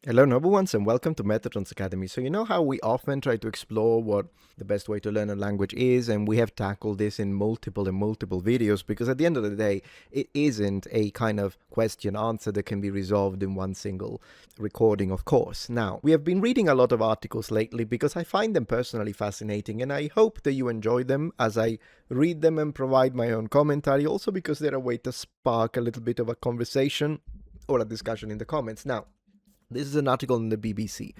Hello, noble ones, and welcome to Metatron's Academy. So, you know how we often try to explore what the best way to learn a language is, and we have tackled this in multiple and multiple videos because at the end of the day, it isn't a kind of question answer that can be resolved in one single recording, of course. Now, we have been reading a lot of articles lately because I find them personally fascinating, and I hope that you enjoy them as I read them and provide my own commentary, also because they're a way to spark a little bit of a conversation or a discussion in the comments. Now, this is an article in the BBC.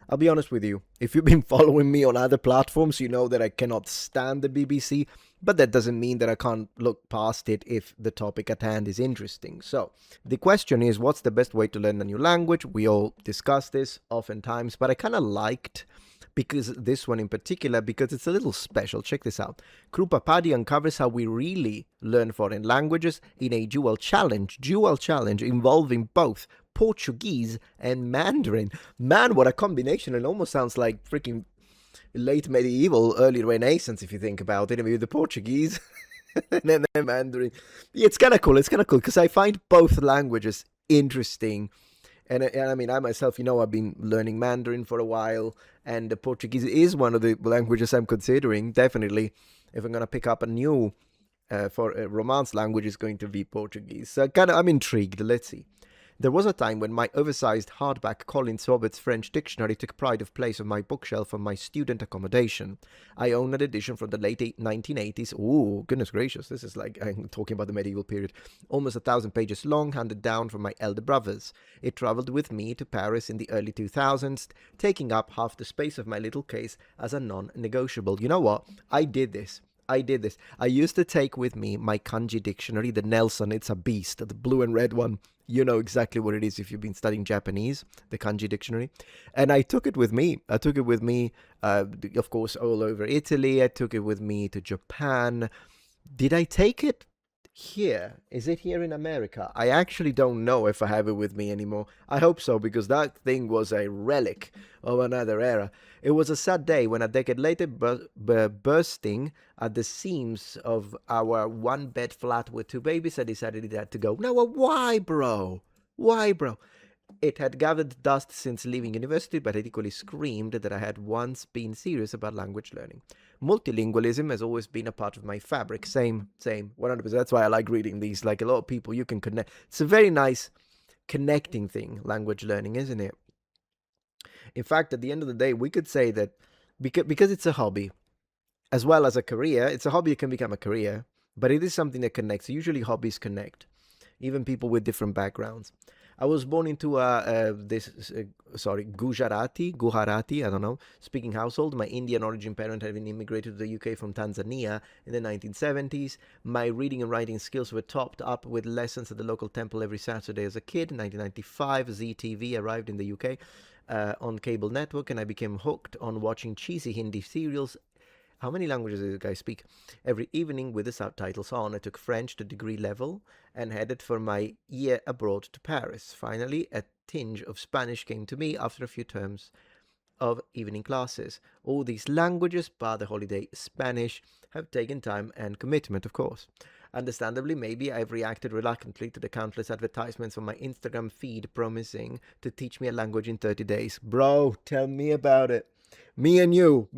I'll be honest with you. If you've been following me on other platforms, you know that I cannot stand the BBC, but that doesn't mean that I can't look past it if the topic at hand is interesting. So, the question is, what's the best way to learn a new language? We all discuss this oftentimes, but I kind of liked because this one in particular, because it's a little special. Check this out. Krupa Paddy uncovers how we really learn foreign languages in a dual challenge involving both Portuguese and Mandarin. Man, what a combination. It almost sounds like freaking late medieval, early Renaissance, if you think about it. I mean, the Portuguese and then the Mandarin. Yeah, it's kind of cool. It's kind of cool because I find both languages interesting. And I mean, I myself, I've been learning Mandarin for a while, and the Portuguese is one of the languages I'm considering. Definitely, if I'm going to pick up a new for a Romance language, is going to be Portuguese. So I'm intrigued. Let's see. There was a time when my oversized hardback Collins Roberts French dictionary took pride of place on my bookshelf of my student accommodation. I own an edition from the late 1980s. Ooh, goodness gracious, this is like I'm talking about the medieval period. Almost 1,000 pages long, handed down from my elder brothers. It traveled with me to Paris in the early 2000s, taking up half the space of my little case as a non-negotiable. You know what? I did this. I used to take with me my kanji dictionary, the Nelson. It's a beast, the blue and red one. You know exactly what it is if you've been studying Japanese, the kanji dictionary. And I took it with me. Of course, all over Italy. I took it with me to Japan. Did I take it here? Is it here in America? I actually don't know if I have it with me anymore. I hope so, because that thing was a relic of another era. It was a sad day when a decade later, bursting at the seams of our one bed flat with two babies, I decided it had to go. Now, why, bro? Why, bro? It had gathered dust since leaving university, but it equally screamed that I had once been serious about language learning. Multilingualism has always been a part of my fabric. Same, 100%. That's why I like reading these. Like a lot of people, you can connect. It's a very nice connecting thing, language learning, isn't it? In fact, at the end of the day, we could say that because it's a hobby as well as a career, it's a hobby that can become a career, but it is something that connects. Usually, hobbies connect, even people with different backgrounds. I was born into Gujarati, I don't know, speaking household. My Indian origin parent had been immigrated to the UK from Tanzania in the 1970s. My reading and writing skills were topped up with lessons at the local temple every Saturday as a kid. In 1995, ZTV arrived in the UK on cable network, and I became hooked on watching cheesy Hindi serials. How many languages does this guy speak? Every evening with the subtitles on. I took French to degree level and headed for my year abroad to Paris. Finally, a tinge of Spanish came to me after a few terms of evening classes. All these languages, bar the holiday Spanish, have taken time and commitment, of course. Understandably, maybe I've reacted reluctantly to the countless advertisements on my Instagram feed promising to teach me a language in 30 days. Bro, tell me about it. Me and you,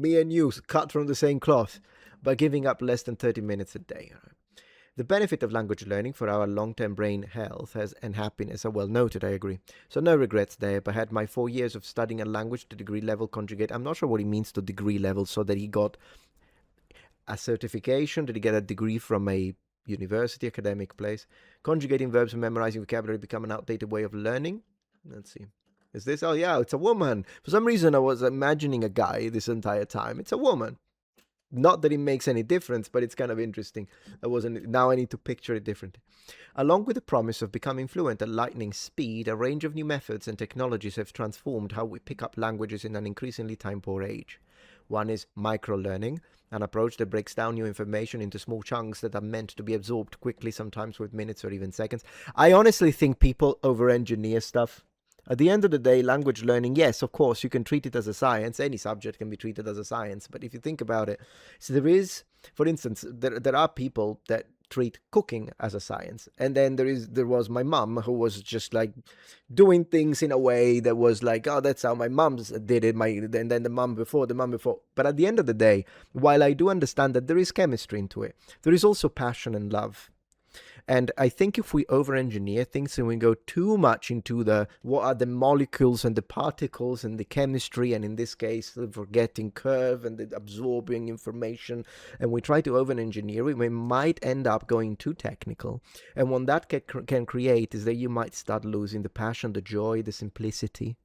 cut from the same cloth, by giving up less than 30 minutes a day. The benefit of language learning for our long-term brain health and happiness are well noted, I agree. So no regrets there, but had my 4 years of studying a language to degree level conjugate. I'm not sure what he means to degree level, so that he got a certification, did he get a degree from a university, academic place? Conjugating verbs and memorizing vocabulary become an outdated way of learning? Let's see. Is this? Oh, yeah, it's a woman. For some reason, I was imagining a guy this entire time. It's a woman. Not that it makes any difference, but it's kind of interesting. Now I need to picture it differently. Along with the promise of becoming fluent at lightning speed, a range of new methods and technologies have transformed how we pick up languages in an increasingly time-poor age. One is micro-learning, an approach that breaks down new information into small chunks that are meant to be absorbed quickly, sometimes with minutes or even seconds. I honestly think people over-engineer stuff. At the end of the day, language learning, yes, of course, you can treat it as a science. Any subject can be treated as a science. But if you think about it, so there is, for instance, there are people that treat cooking as a science. And then there was my mom, who was just like doing things in a way that was like, oh, that's how my mom did it, and then the mom before. But at the end of the day, while I do understand that there is chemistry into it, there is also passion and love. And I think if we over-engineer things and we go too much into the what are the molecules and the particles and the chemistry, and in this case the forgetting curve and the absorbing information, and we try to over-engineer it, we might end up going too technical. And what that can create is that you might start losing the passion, the joy, the simplicity.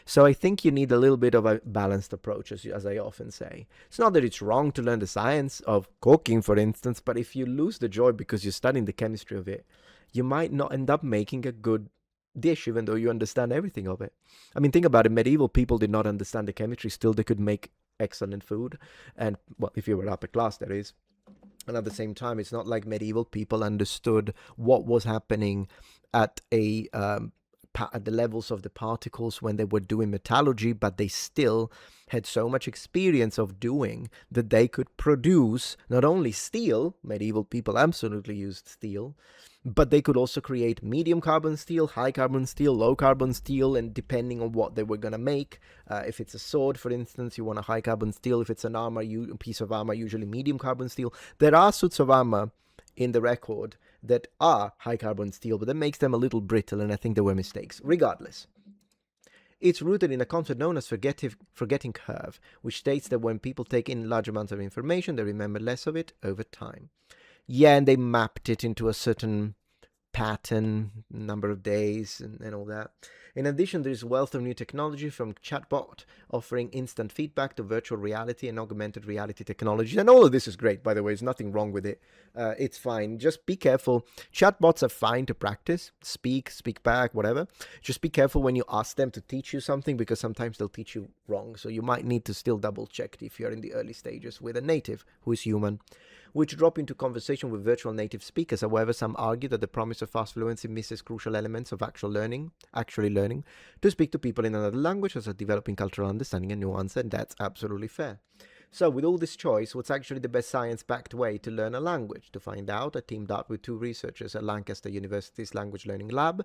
So I think you need a little bit of a balanced approach, as I often say. It's not that it's wrong to learn the science of cooking, for instance, but if you lose the joy because you're studying the chemistry of it, you might not end up making a good dish, even though you understand everything of it. I mean, think about it. Medieval people did not understand the chemistry. Still, they could make excellent food. And, well, if you were upper class, that is. And at the same time, it's not like medieval people understood what was happening at at the levels of the particles when they were doing metallurgy, but they still had so much experience of doing that they could produce not only steel. Medieval people absolutely used steel, but they could also create medium carbon steel, high carbon steel, low carbon steel, and depending on what they were going to make, if it's a sword, for instance, you want a high carbon steel. If it's an armor, a piece of armor, usually medium carbon steel. There are suits of armor in the record that are high carbon steel, but that makes them a little brittle, and I think there were mistakes. Regardless, it's rooted in a concept known as forgetting curve, which states that when people take in large amounts of information, they remember less of it over time. Yeah, and they mapped it into a certain pattern, number of days, and all that. In addition, there is a wealth of new technology, from chatbot offering instant feedback to virtual reality and augmented reality technology. And all of this is great, by the way. There's nothing wrong with it. It's fine. Just be careful. Chatbots are fine to practice. Speak back, whatever. Just be careful when you ask them to teach you something, because sometimes they'll teach you wrong. So you might need to still double check if you're in the early stages with a native who is human, which drop into conversation with virtual native speakers. However, some argue that the promise of fast fluency misses crucial elements of actually learning to speak to people in another language, as a developing cultural understanding and nuance, and that's absolutely fair. So with all this choice, what's actually the best science-backed way to learn a language? To find out, I teamed up with two researchers at Lancaster University's Language Learning Lab,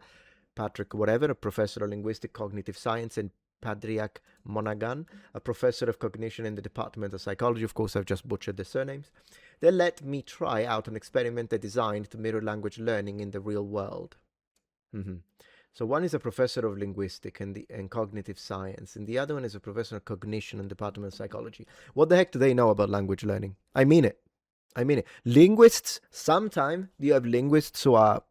Patrick a professor of linguistic cognitive science, and Padriak Monaghan, a professor of cognition in the Department of Psychology. Of course, I've just butchered the surnames. They let me try out an experiment they designed to mirror language learning in the real world. So one is a professor of linguistic and cognitive science, and the other one is a professor of cognition in the Department of Psychology. What the heck do they know about language learning? I mean it. Linguists, sometimes you have linguists who are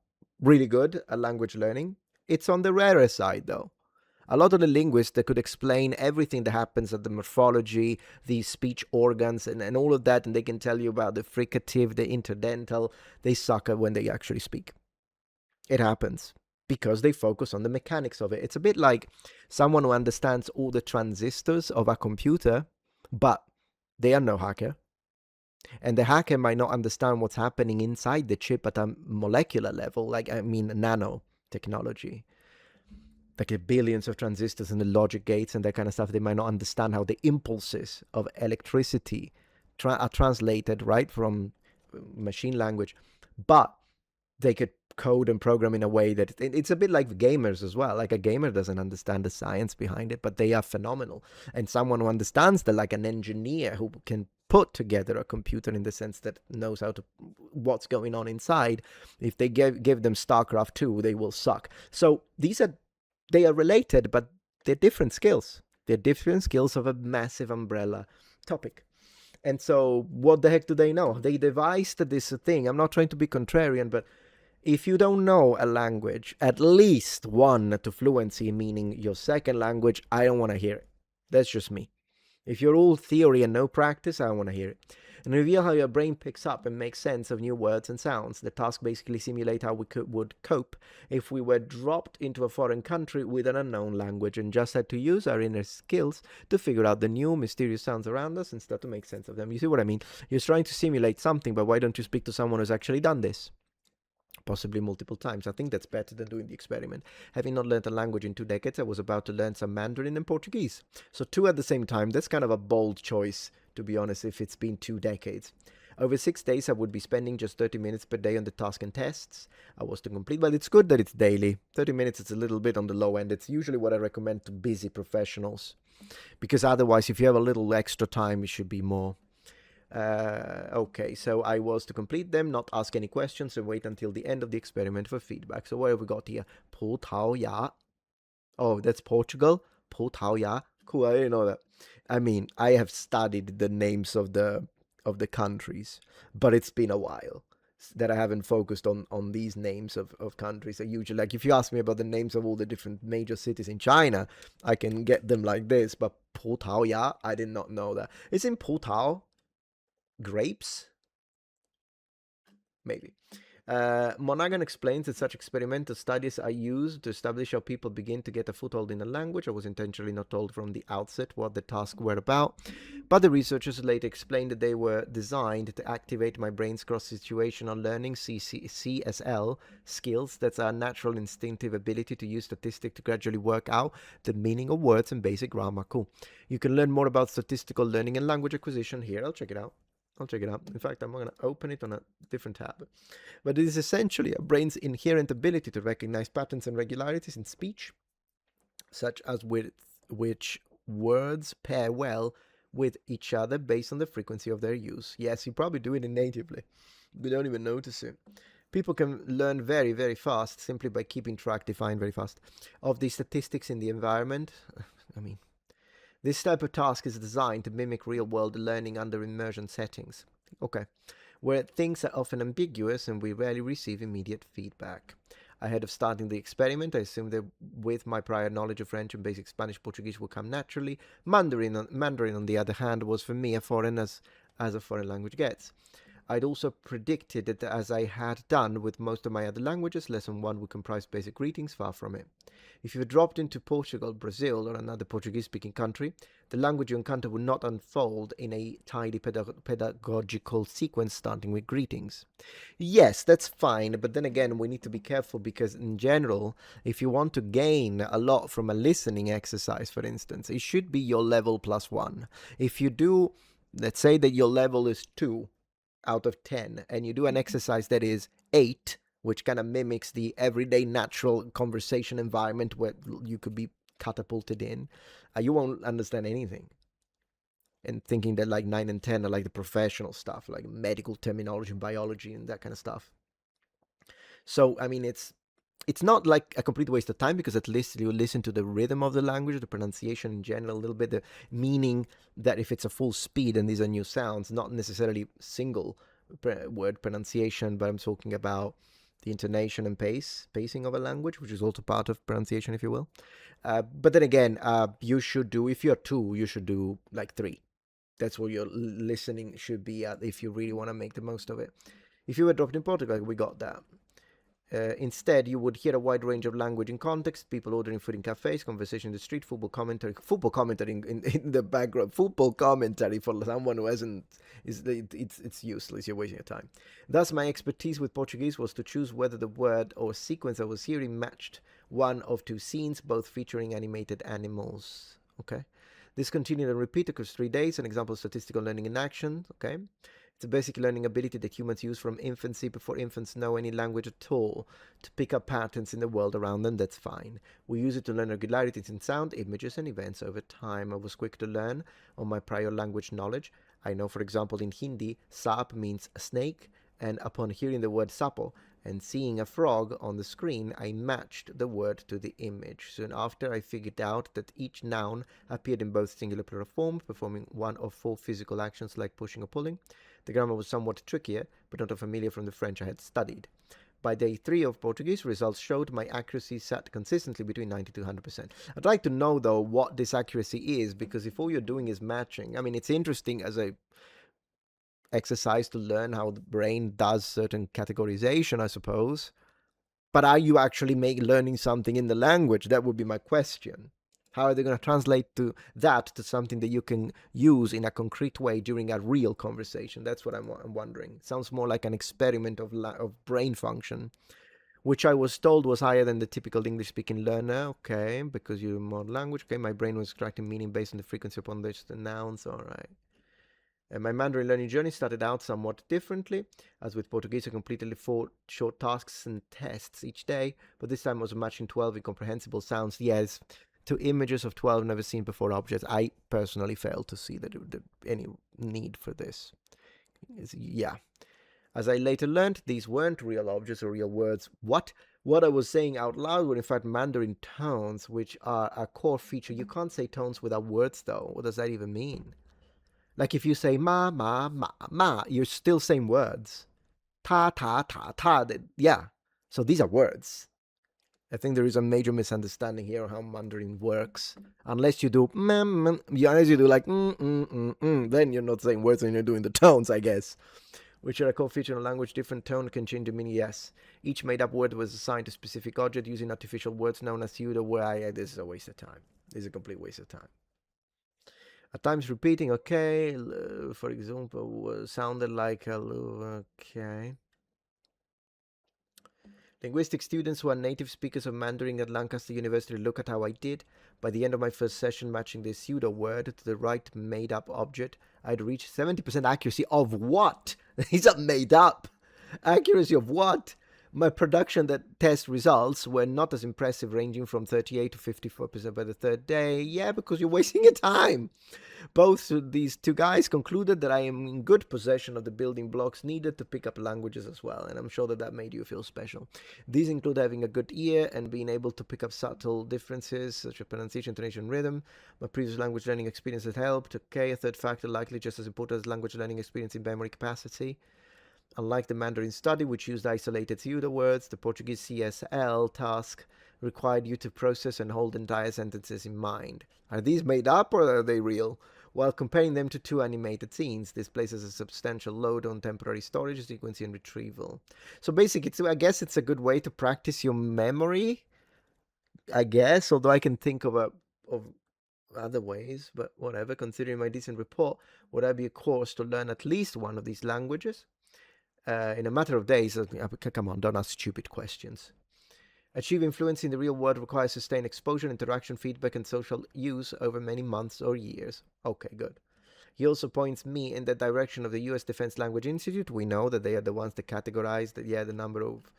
really good at language learning. It's on the rarer side, though. A lot of the linguists that could explain everything that happens at the morphology, the speech organs, and all of that, and they can tell you about the fricative, the interdental, they suck at when they actually speak. It happens because they focus on the mechanics of it. It's a bit like someone who understands all the transistors of a computer, but they are no hacker. And the hacker might not understand what's happening inside the chip at a molecular level, nanotechnology. Like the billions of transistors and the logic gates and that kind of stuff. They might not understand how the impulses of electricity are translated right from machine language, but they could code and program in a way that it's a bit like gamers as well. Like a gamer doesn't understand the science behind it, but they are phenomenal. And someone who understands that, like an engineer who can put together a computer in the sense that knows what's going on inside, if they give them StarCraft 2, they will suck. So they are related, but they're different skills. They're different skills of a massive umbrella topic. And so what the heck do they know? They devised this thing. I'm not trying to be contrarian, but if you don't know a language, at least one to fluency, meaning your second language, I don't want to hear it. That's just me. If you're all theory and no practice, I don't want to hear it. And reveal how your brain picks up and makes sense of new words and sounds. The task basically simulate how we would cope if we were dropped into a foreign country with an unknown language and just had to use our inner skills to figure out the new mysterious sounds around us and start to make sense of them. You see what I mean? You're trying to simulate something, but why don't you speak to someone who's actually done this? Possibly multiple times. I think that's better than doing the experiment. Having not learned a language in 2 decades, I was about to learn some Mandarin and Portuguese. So 2 at the same time, that's kind of a bold choice, to be honest, if it's been 2 decades. Over 6 days, I would be spending just 30 minutes per day on the task and tests I was to complete. But it's good that it's daily. 30 minutes is a little bit on the low end. It's usually what I recommend to busy professionals. Because otherwise, if you have a little extra time, it should be more. Okay, so I was to complete them, not ask any questions, and wait until the end of the experiment for feedback. So what have we got here? 葡萄牙. Oh, that's Portugal. 葡萄牙. Cool, I didn't know that. I mean, I have studied the names of the countries, but it's been a while that I haven't focused on these names of countries. I usually, like, if you ask me about the names of all the different major cities in China, I can get them like this, but 葡萄牙, I did not know that. It's in 葡萄, grapes? Maybe. Monaghan explains that such experimental studies are used to establish how people begin to get a foothold in a language. I was intentionally not told from the outset what the tasks were about, but the researchers later explained that they were designed to activate my brain's cross-situational learning CSL skills. That's our natural instinctive ability to use statistics to gradually work out the meaning of words and basic grammar. Cool. You can learn more about statistical learning and language acquisition here. I'll check it out. In fact, I'm going to open it on a different tab. But it is essentially a brain's inherent ability to recognize patterns and regularities in speech, such as with which words pair well with each other based on the frequency of their use. Yes, you probably do it natively. We don't even notice it. People can learn very, very fast simply by keeping track, define very fast, of the statistics in the environment. I mean, this type of task is designed to mimic real-world learning under immersion settings. Okay. Where things are often ambiguous and we rarely receive immediate feedback. Ahead of starting the experiment, I assumed that with my prior knowledge of French and basic Spanish, Portuguese would come naturally. Mandarin, on the other hand, was for me a foreign as a foreign language gets. I'd also predicted that, as I had done with most of my other languages, lesson 1 would comprise basic greetings, far from it. If you were dropped into Portugal, Brazil, or another Portuguese-speaking country, the language you encounter would not unfold in a tidy pedagogical sequence starting with greetings. Yes, that's fine, but then again, we need to be careful because in general, if you want to gain a lot from a listening exercise, for instance, it should be your level plus 1. If you do, let's say that your level is 2 out of 10 and you do an exercise that is 8, which kind of mimics the everyday natural conversation environment where you could be catapulted in, you won't understand anything. And thinking that like 9 and 10 are like the professional stuff, like medical terminology, biology, and that kind of stuff. So, I mean, it's not like a complete waste of time because at least you listen to the rhythm of the language, the pronunciation in general, a little bit, the meaning that if it's a full speed and these are new sounds, not necessarily single word pronunciation, but I'm talking about the intonation and pacing of a language, which is also part of pronunciation, if you will. But then again, you should do, if you're 2, you should do like 3. That's what your listening should be at if you really want to make the most of it. If you were dropped in Portugal, we got that. Instead, you would hear a wide range of language and context, people ordering food in cafes, conversation in the street, football commentary in the background, football commentary for someone who hasn't, it's useless, you're wasting your time. Thus, my expertise with Portuguese was to choose whether the word or sequence I was hearing matched one of 2 scenes, both featuring animated animals. Okay. This continued and repeated across 3 days, an example of statistical learning in action. Okay. It's a basic learning ability that humans use from infancy before infants know any language at all to pick up patterns in the world around them. That's fine. We use it to learn regularities in sound, images, and events over time. I was quick to learn on my prior language knowledge. I know, for example, in Hindi, sap means snake, and upon hearing the word sapo and seeing a frog on the screen, I matched the word to the image. Soon after, I figured out that each noun appeared in both singular plural form, performing one of 4 physical actions like pushing or pulling. The grammar was somewhat trickier, but not unfamiliar from the French I had studied. By day 3 of Portuguese, results showed my accuracy sat consistently between 90 to 100%. I'd like to know, though, what this accuracy is, because if all you're doing is matching, I mean, it's interesting as a exercise to learn how the brain does certain categorization, I suppose. But are you actually learning something in the language? That would be my question. How are they going to translate that to something that you can use in a concrete way during a real conversation? That's what I'm wondering. It sounds more like an experiment of brain function, which I was told was higher than the typical English-speaking learner. Okay, because you're more language. Okay, my brain was extracting meaning based on the frequency upon which the nouns. All right. And my Mandarin learning journey started out somewhat differently. As with Portuguese, I completed 4 short tasks and tests each day, but this time I was matching 12 incomprehensible sounds. Yes, to images of 12 never seen before objects. I personally failed to see that any need for this. Yeah. As I later learned, these weren't real objects or real words. What I was saying out loud were in fact Mandarin tones, which are a core feature. You can't say tones without words, though. What does that even mean? Like if you say ma, ma, ma, ma, you're still saying words. Ta, ta, ta, ta. Yeah. So these are words. I think there is a major misunderstanding here on how Mandarin works. Unless you do unless you do like then you're not saying words and you're doing the tones, I guess. Which are a core feature of language. Different tone can change the meaning, yes. Each made-up word was assigned to a specific object using artificial words known as pseudo. This is a waste of time. This is a complete waste of time. At times repeating, okay. For example, sounded like hello, okay. Linguistic students who are native speakers of Mandarin at Lancaster University, look at how I did. By the end of my first session, matching the pseudo word to the right made-up object, I'd reached 70% accuracy of what? These are made up. Accuracy of what? My production test results were not as impressive, ranging from 38 to 54% by the third day. Yeah, because you're wasting your time. Both these two guys concluded that I am in good possession of the building blocks needed to pick up languages as well, and I'm sure that made you feel special. These include having a good ear and being able to pick up subtle differences such as pronunciation, intonation, rhythm. My previous language learning experience had helped. Okay, a third factor likely just as important as language learning experience in memory capacity. Unlike the Mandarin study, which used isolated pseudo words, the Portuguese CSL task required you to process and hold entire sentences in mind. Are these made up or are they real? While comparing them to 2 animated scenes, this places a substantial load on temporary storage, sequencing, and retrieval. So basically, I guess it's a good way to practice your memory, I guess, although I can think of other ways, but whatever. Considering my decent report, would I be a course to learn at least one of these languages? In a matter of days. Come on, don't ask stupid questions. Achieving fluency in the real world requires sustained exposure, interaction, feedback, and social use over many months or years. Okay, good. He also points me in the direction of the U.S. Defense Language Institute. We know that they are the ones that categorize the number of,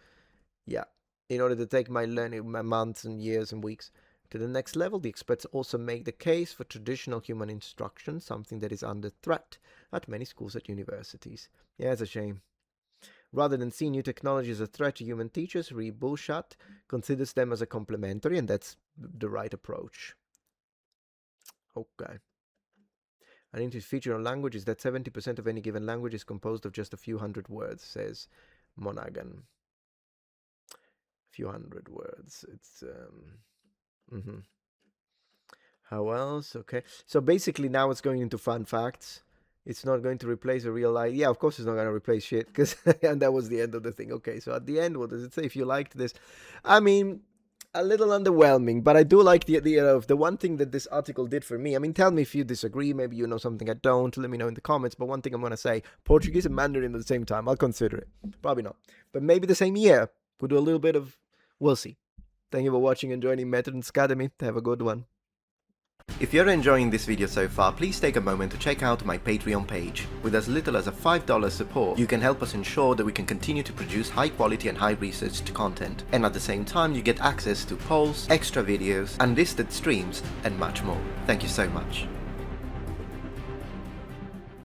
in order to take my learning, my months and years and weeks to the next level. The experts also make the case for traditional human instruction, something that is under threat at many schools at universities. Yeah, it's a shame. Rather than seeing new technology as a threat to human teachers, Rebushat considers them as a complementary, and that's the right approach. Okay. An interesting feature on language is that 70% of any given language is composed of just a few hundred words, says Monaghan. A few hundred words. It's How else? Okay. So basically now it's going into fun facts. It's not going to replace a real life. Yeah, of course it's not going to replace shit, because and that was the end of the thing. Okay, so at the end, what does it say? If you liked this, I mean, a little underwhelming, but I do like the idea of the one thing that this article did for me. I mean, tell me if you disagree. Maybe you know something I don't. Let me know in the comments. But one thing I'm going to say, Portuguese and Mandarin at the same time. I'll consider it. Probably not. But maybe the same year. We'll do a little bit of, we'll see. Thank you for watching and joining Metatron Academy. Have a good one. If you're enjoying this video so far, please take a moment to check out my Patreon page. With as little as a $5 support, you can help us ensure that we can continue to produce high quality and high researched content. And at the same time, you get access to polls, extra videos, unlisted streams, and much more. Thank you so much.